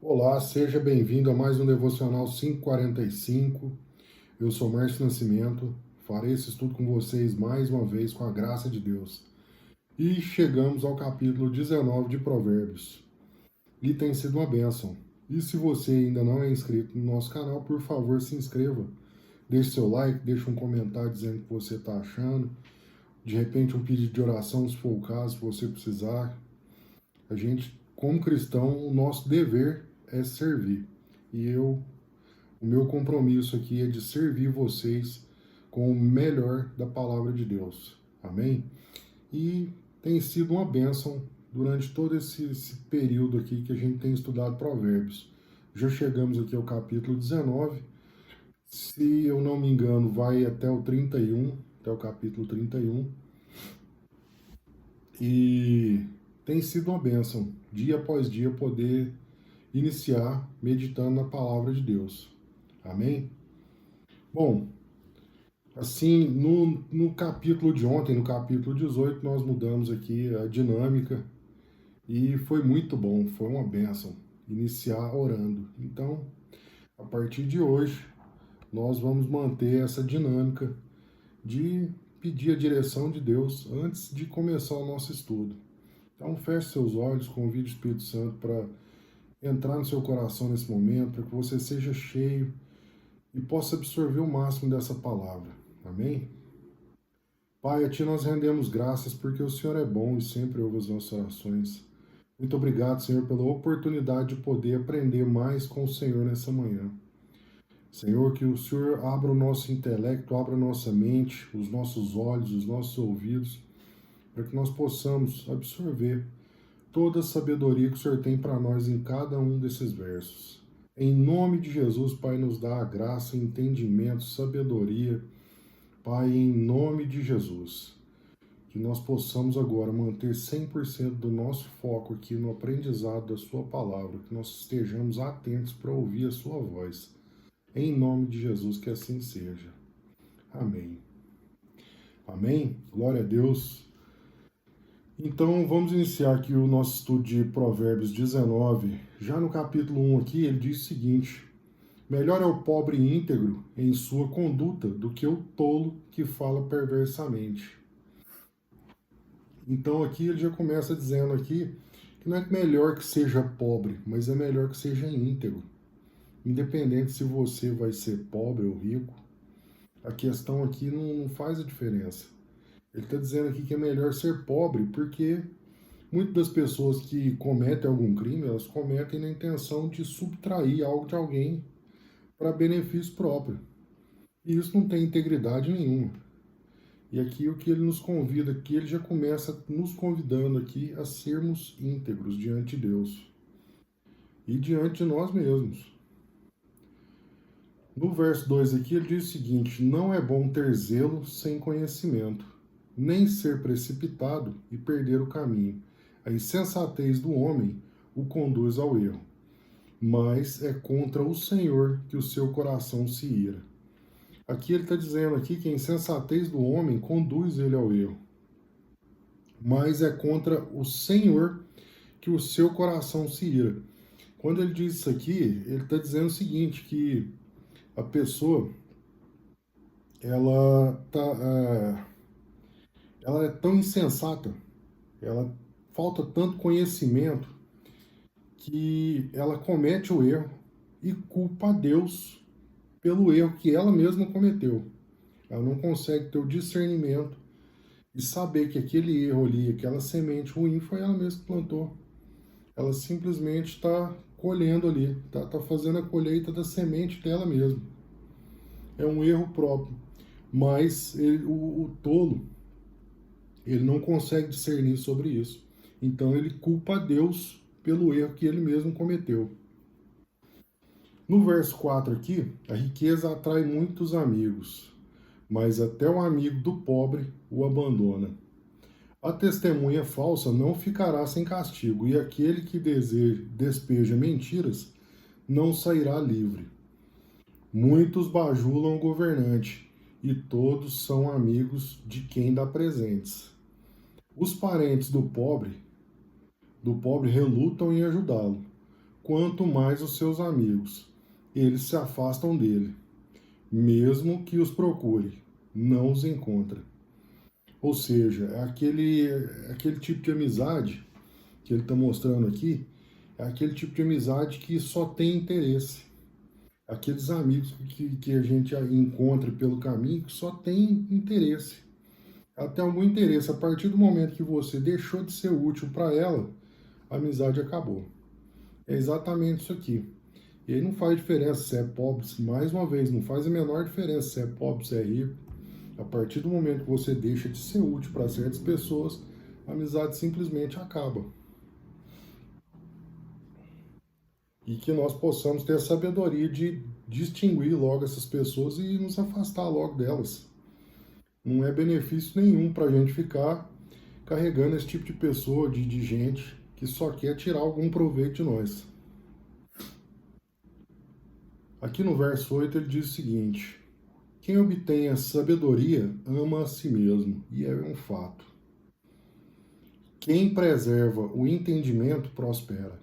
Olá, seja bem-vindo a mais um Devocional 545. Eu sou Márcio Nascimento, farei esse estudo com vocês mais uma vez com a graça de Deus. E chegamos ao capítulo 19 de Provérbios. E tem sido uma bênção. E se você ainda não é inscrito no nosso canal, por favor, se inscreva. Deixe seu like, deixe um comentário dizendo o que você está achando. De repente, um pedido de oração, se for o caso, se você precisar. A gente, como cristão, o nosso dever é servir. O meu compromisso aqui é de servir vocês com o melhor da palavra de Deus. Amém? E tem sido uma bênção durante todo esse período aqui que a gente tem estudado Provérbios. Já chegamos aqui ao capítulo 19. Se eu não me engano, vai até o 31, até o capítulo 31. E tem sido uma bênção, dia após dia, poder iniciar meditando na palavra de Deus. Amém? Bom, assim, no capítulo de ontem, no capítulo 18, nós mudamos aqui a dinâmica e foi muito bom, foi uma bênção iniciar orando. Então, a partir de hoje, nós vamos manter essa dinâmica de pedir a direção de Deus antes de começar o nosso estudo. Então, feche seus olhos, convide o Espírito Santo para entrar no seu coração nesse momento, para que você seja cheio e possa absorver o máximo dessa palavra. Amém? Pai, a Ti nós rendemos graças porque o Senhor é bom e sempre ouve as nossas orações. Muito obrigado, Senhor, pela oportunidade de poder aprender mais com o Senhor nessa manhã. Senhor, que o Senhor abra o nosso intelecto, abra a nossa mente, os nossos olhos, os nossos ouvidos, para que nós possamos absorver toda a sabedoria que o Senhor tem para nós em cada um desses versos. Em nome de Jesus, Pai, nos dá a graça, entendimento, sabedoria, Pai, em nome de Jesus. Que nós possamos agora manter 100% do nosso foco aqui no aprendizado da Sua palavra, que nós estejamos atentos para ouvir a Sua voz. Em nome de Jesus, que assim seja. Amém. Amém? Glória a Deus. Então, vamos iniciar aqui o nosso estudo de Provérbios 19. Já no capítulo 1 aqui, ele diz o seguinte: melhor é o pobre íntegro em sua conduta do que o tolo que fala perversamente. Então aqui ele já começa dizendo aqui que não é melhor que seja pobre, mas é melhor que seja íntegro. Independente se você vai ser pobre ou rico, a questão aqui não faz a diferença. Ele está dizendo aqui que é melhor ser pobre, porque muitas das pessoas que cometem algum crime, elas cometem na intenção de subtrair algo de alguém para benefício próprio. E isso não tem integridade nenhuma. E aqui o que ele nos convida aqui, ele já começa nos convidando aqui a sermos íntegros diante de Deus e diante de nós mesmos. No verso 2 aqui ele diz o seguinte: não é bom ter zelo sem conhecimento, nem ser precipitado e perder o caminho. A insensatez do homem o conduz ao erro, mas é contra o Senhor que o seu coração se ira. Aqui ele está dizendo aqui que a insensatez do homem conduz ele ao erro, mas é contra o Senhor que o seu coração se ira. Quando ele diz isso aqui, ele está dizendo o seguinte, que a pessoa, ela, ela é tão insensata, ela falta tanto conhecimento, que ela comete o erro e culpa a Deus pelo erro que ela mesma cometeu. Ela não consegue ter o discernimento e saber que aquele erro ali, aquela semente ruim, foi ela mesma que plantou. Ela simplesmente está colhendo ali, está fazendo a colheita da semente dela mesma. É um erro próprio. Mas o tolo, ele não consegue discernir sobre isso. Então ele culpa a Deus pelo erro que ele mesmo cometeu. No verso 4 aqui, a riqueza atrai muitos amigos, mas até o amigo do pobre o abandona. A testemunha falsa não ficará sem castigo, e aquele que despeja mentiras não sairá livre. Muitos bajulam o governante, e todos são amigos de quem dá presentes. Os parentes do pobre relutam em ajudá-lo, quanto mais os seus amigos. Eles se afastam dele, mesmo que os procure, não os encontra. Ou seja, aquele tipo de amizade que ele está mostrando aqui, é aquele tipo de amizade que só tem interesse. Aqueles amigos que a gente encontra pelo caminho que só tem interesse. Até algum interesse. A partir do momento que você deixou de ser útil para ela, a amizade acabou. É exatamente isso aqui. E aí não faz diferença se é pobre, mais uma vez, não faz a menor diferença se é pobre, se é rico. A partir do momento que você deixa de ser útil para certas pessoas, a amizade simplesmente acaba. E que nós possamos ter a sabedoria de distinguir logo essas pessoas e nos afastar logo delas. Não é benefício nenhum para a gente ficar carregando esse tipo de pessoa, de gente que só quer tirar algum proveito de nós. Aqui no verso 8 ele diz o seguinte: quem obtém a sabedoria ama a si mesmo, e é um fato. Quem preserva o entendimento prospera.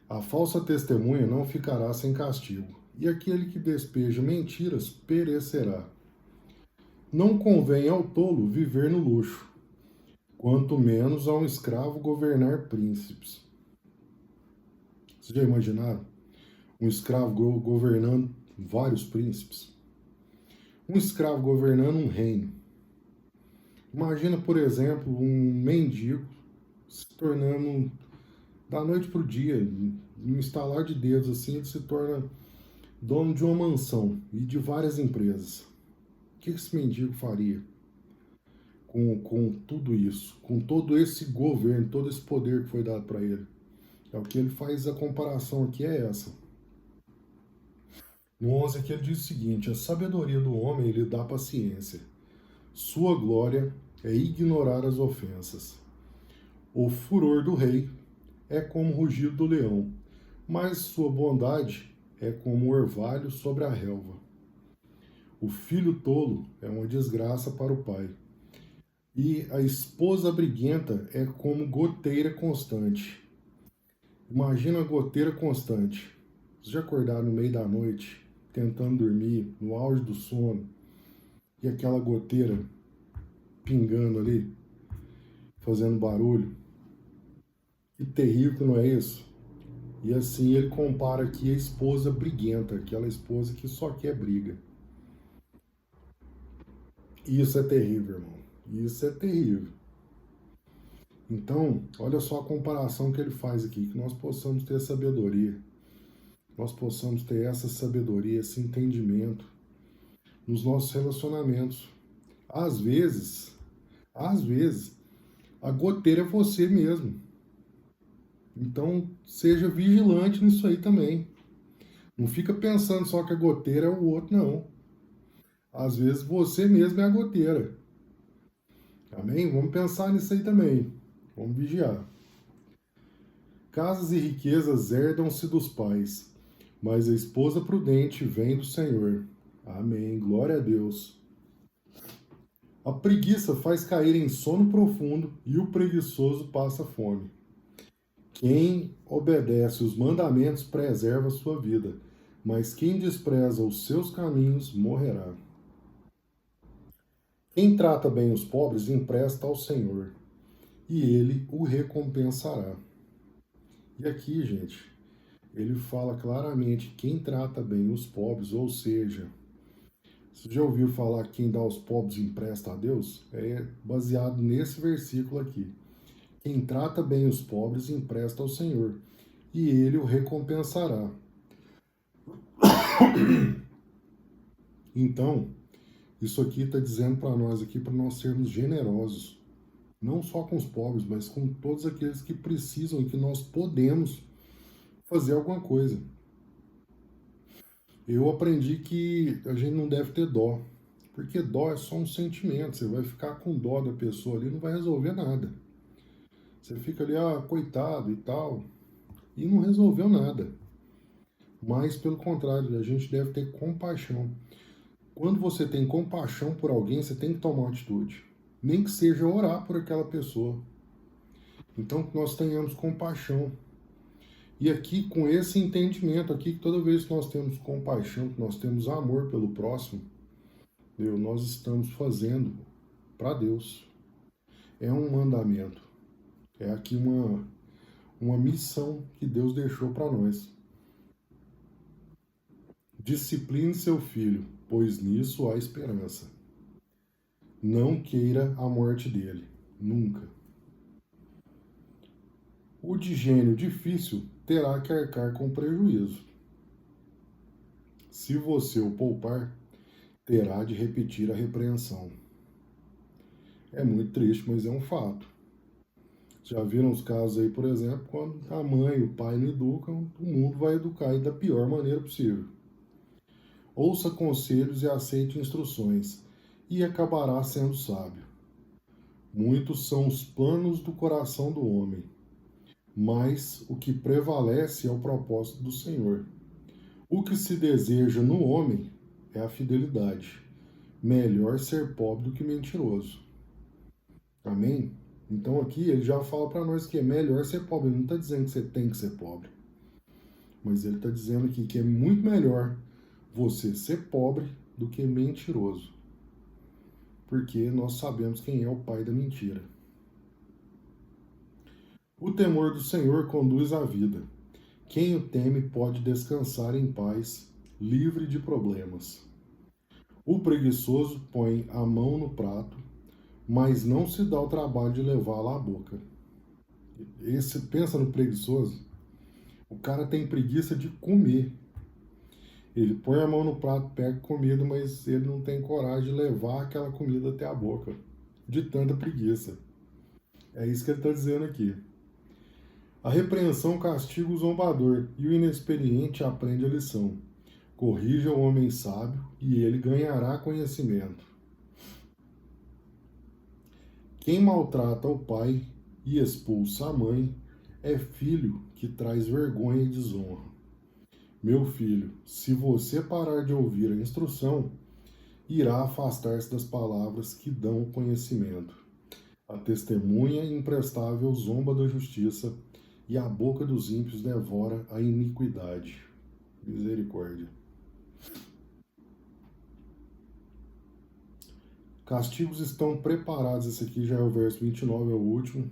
A falsa testemunha não ficará sem castigo, e aquele que despeja mentiras perecerá. Não convém ao tolo viver no luxo, quanto menos a um escravo governar príncipes. Vocês já imaginaram? Um escravo governando vários príncipes? Um escravo governando um reino. Imagina, por exemplo, um mendigo se tornando, da noite para o dia, num estalar de dedos, assim, ele se torna dono de uma mansão e de várias empresas. O que esse mendigo faria com tudo isso, com todo esse governo, todo esse poder que foi dado para ele? É o que ele faz, a comparação aqui é essa. No 11 aqui ele diz o seguinte: a sabedoria do homem lhe dá paciência. Sua glória é ignorar as ofensas. O furor do rei é como o rugido do leão, mas sua bondade é como o orvalho sobre a relva. O filho tolo é uma desgraça para o pai, e a esposa briguenta é como goteira constante. Imagina a goteira constante. Vocês já acordaram no meio da noite, tentando dormir, no auge do sono, e aquela goteira pingando ali, fazendo barulho? Que terrível, não é isso? E assim ele compara aqui a esposa briguenta, aquela esposa que só quer briga. Isso é terrível, irmão. Isso é terrível. Então, olha só a comparação que ele faz aqui, que nós possamos ter sabedoria, nós possamos ter essa sabedoria, esse entendimento nos nossos relacionamentos. Às vezes, a goteira é você mesmo. Então, seja vigilante nisso aí também. Não fica pensando só que a goteira é o outro, não. Às vezes você mesmo é a goteira. Amém? Vamos pensar nisso aí também. Vamos vigiar. Casas e riquezas herdam-se dos pais, mas a esposa prudente vem do Senhor. Amém. Glória a Deus. A preguiça faz cair em sono profundo e o preguiçoso passa fome. Quem obedece os mandamentos preserva a sua vida, mas quem despreza os seus caminhos morrerá. Quem trata bem os pobres empresta ao Senhor, e ele o recompensará. E aqui, gente, ele fala claramente: quem trata bem os pobres, ou seja, você já ouviu falar que quem dá aos pobres empresta a Deus? É baseado nesse versículo aqui. Quem trata bem os pobres empresta ao Senhor, e ele o recompensará. Então, isso aqui está dizendo para nós aqui, para nós sermos generosos, não só com os pobres, mas com todos aqueles que precisam e que nós podemos fazer alguma coisa. Eu aprendi que a gente não deve ter dó, porque dó é só um sentimento. Você vai ficar com dó da pessoa ali, não vai resolver nada. Você fica ali, coitado e tal, e não resolveu nada. Mas, pelo contrário, a gente deve ter compaixão. Quando você tem compaixão por alguém, você tem que tomar uma atitude. Nem que seja orar por aquela pessoa. Então, que nós tenhamos compaixão. E aqui, com esse entendimento aqui, que toda vez que nós temos compaixão, que nós temos amor pelo próximo, nós estamos fazendo para Deus. É um mandamento. É aqui uma missão que Deus deixou para nós. Discipline seu filho, pois nisso há esperança. Não queira a morte dele, nunca. O de gênio difícil terá que arcar com prejuízo. Se você o poupar, terá de repetir a repreensão. É muito triste, mas é um fato. Já viram os casos aí, por exemplo, quando a mãe e o pai não educam, o mundo vai educar da pior maneira possível. Ouça conselhos e aceite instruções, e acabará sendo sábio. Muitos são os planos do coração do homem, mas o que prevalece é o propósito do Senhor. O que se deseja no homem é a fidelidade. Melhor ser pobre do que mentiroso. Amém? Então aqui ele já fala para nós que é melhor ser pobre. Ele não está dizendo que você tem que ser pobre. Mas ele está dizendo aqui que é muito melhor você ser pobre do que mentiroso. Porque nós sabemos quem é o pai da mentira. O temor do Senhor conduz à vida. Quem o teme pode descansar em paz, livre de problemas. O preguiçoso põe a mão no prato, mas não se dá o trabalho de levá-la à boca. Pensa no preguiçoso, o cara tem preguiça de comer. Ele põe a mão no prato, pega comida, mas ele não tem coragem de levar aquela comida até a boca, de tanta preguiça. É isso que ele está dizendo aqui. A repreensão castiga o zombador, e o inexperiente aprende a lição. Corrija o homem sábio, e ele ganhará conhecimento. Quem maltrata o pai e expulsa a mãe é filho que traz vergonha e desonra. Meu filho, se você parar de ouvir a instrução, irá afastar-se das palavras que dão conhecimento. A testemunha imprestável zomba da justiça, e a boca dos ímpios devora a iniquidade. Misericórdia. Castigos estão preparados. Esse aqui já é o verso 29, é o último.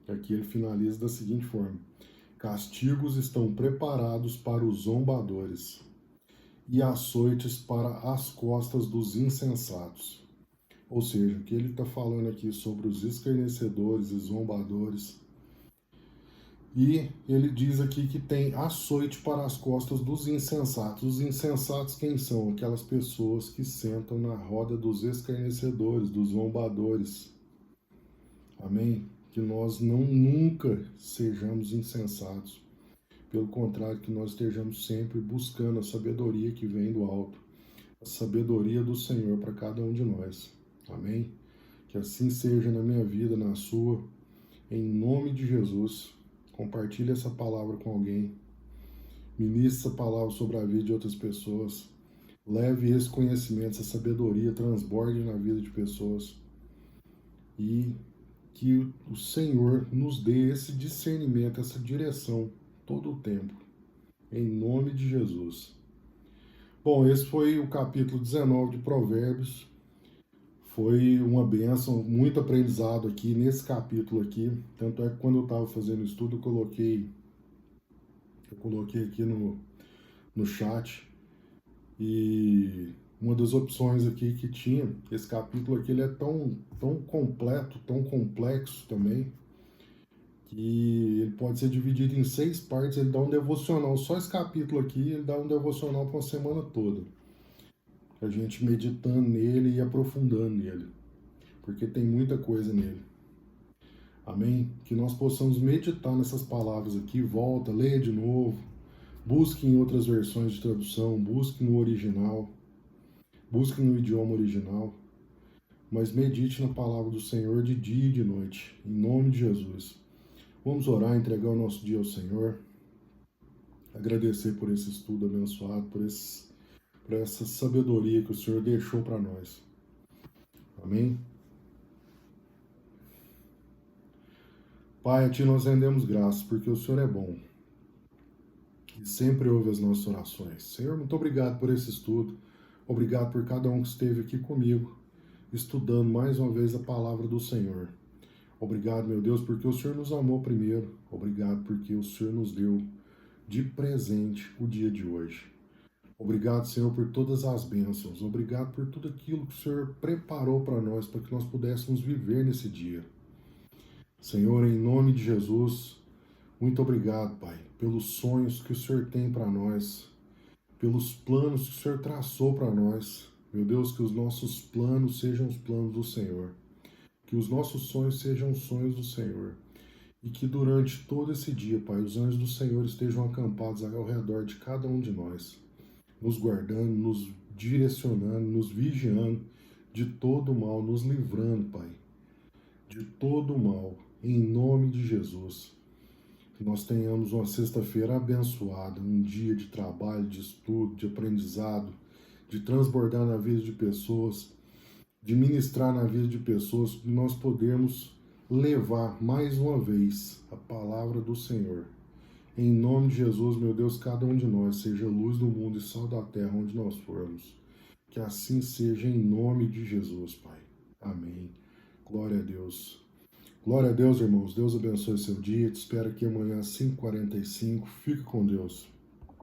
Aqui ele finaliza da seguinte forma: castigos estão preparados para os zombadores, e açoites para as costas dos insensatos. Ou seja, o que ele está falando aqui sobre os escarnecedores e zombadores. E ele diz aqui que tem açoite para as costas dos insensatos. Os insensatos quem são? Aquelas pessoas que sentam na roda dos escarnecedores, dos zombadores. Amém? Que nós nunca sejamos insensatos. Pelo contrário, que nós estejamos sempre buscando a sabedoria que vem do alto. A sabedoria do Senhor para cada um de nós. Amém? Que assim seja na minha vida, na sua. Em nome de Jesus. Compartilhe essa palavra com alguém. Ministre essa palavra sobre a vida de outras pessoas. Leve esse conhecimento, essa sabedoria, transborde na vida de pessoas. E que o Senhor nos dê esse discernimento, essa direção, todo o tempo. Em nome de Jesus. Bom, esse foi o capítulo 19 de Provérbios. Foi uma bênção, muito aprendizado aqui nesse capítulo aqui. Tanto é que quando eu estava fazendo o estudo, eu coloquei aqui no chat. E uma das opções aqui que tinha, esse capítulo aqui, ele é tão completo, tão complexo também, que ele pode ser dividido em 6 partes. Ele dá um devocional, só esse capítulo aqui, ele dá um devocional para uma semana toda. A gente meditando nele e aprofundando nele, porque tem muita coisa nele. Amém? Que nós possamos meditar nessas palavras aqui, volta, leia de novo, busque em outras versões de tradução, busque no original, busque no idioma original, mas medite na palavra do Senhor de dia e de noite, em nome de Jesus. Vamos orar, entregar o nosso dia ao Senhor, agradecer por esse estudo abençoado, por essa sabedoria que o Senhor deixou para nós. Amém? Pai, a Ti nós rendemos graças, porque o Senhor é bom. e sempre ouve as nossas orações. Senhor, muito obrigado por esse estudo. Obrigado por cada um que esteve aqui comigo, estudando mais uma vez a palavra do Senhor. Obrigado, meu Deus, porque o Senhor nos amou primeiro. Obrigado porque o Senhor nos deu de presente o dia de hoje. Obrigado, Senhor, por todas as bênçãos. Obrigado por tudo aquilo que o Senhor preparou para nós que nós pudéssemos viver nesse dia. Senhor, em nome de Jesus, muito obrigado, Pai, pelos sonhos que o Senhor tem para nós, pelos planos que o Senhor traçou para nós. Meu Deus, que os nossos planos sejam os planos do Senhor. Que os nossos sonhos sejam os sonhos do Senhor. E que durante todo esse dia, Pai, os anjos do Senhor estejam acampados ao redor de cada um de nós, nos guardando, nos direcionando, nos vigiando de todo o mal, nos livrando, Pai, de todo o mal, em nome de Jesus. Que nós tenhamos uma sexta-feira abençoada, um dia de trabalho, de estudo, de aprendizado, de transbordar na vida de pessoas, de ministrar na vida de pessoas, que nós podemos levar mais uma vez a palavra do Senhor. Em nome de Jesus, meu Deus, cada um de nós seja luz do mundo e sal da terra onde nós formos. Que assim seja em nome de Jesus, Pai. Amém. Glória a Deus. Glória a Deus, irmãos. Deus abençoe seu dia. Te espero aqui amanhã às 5h45. Fique com Deus.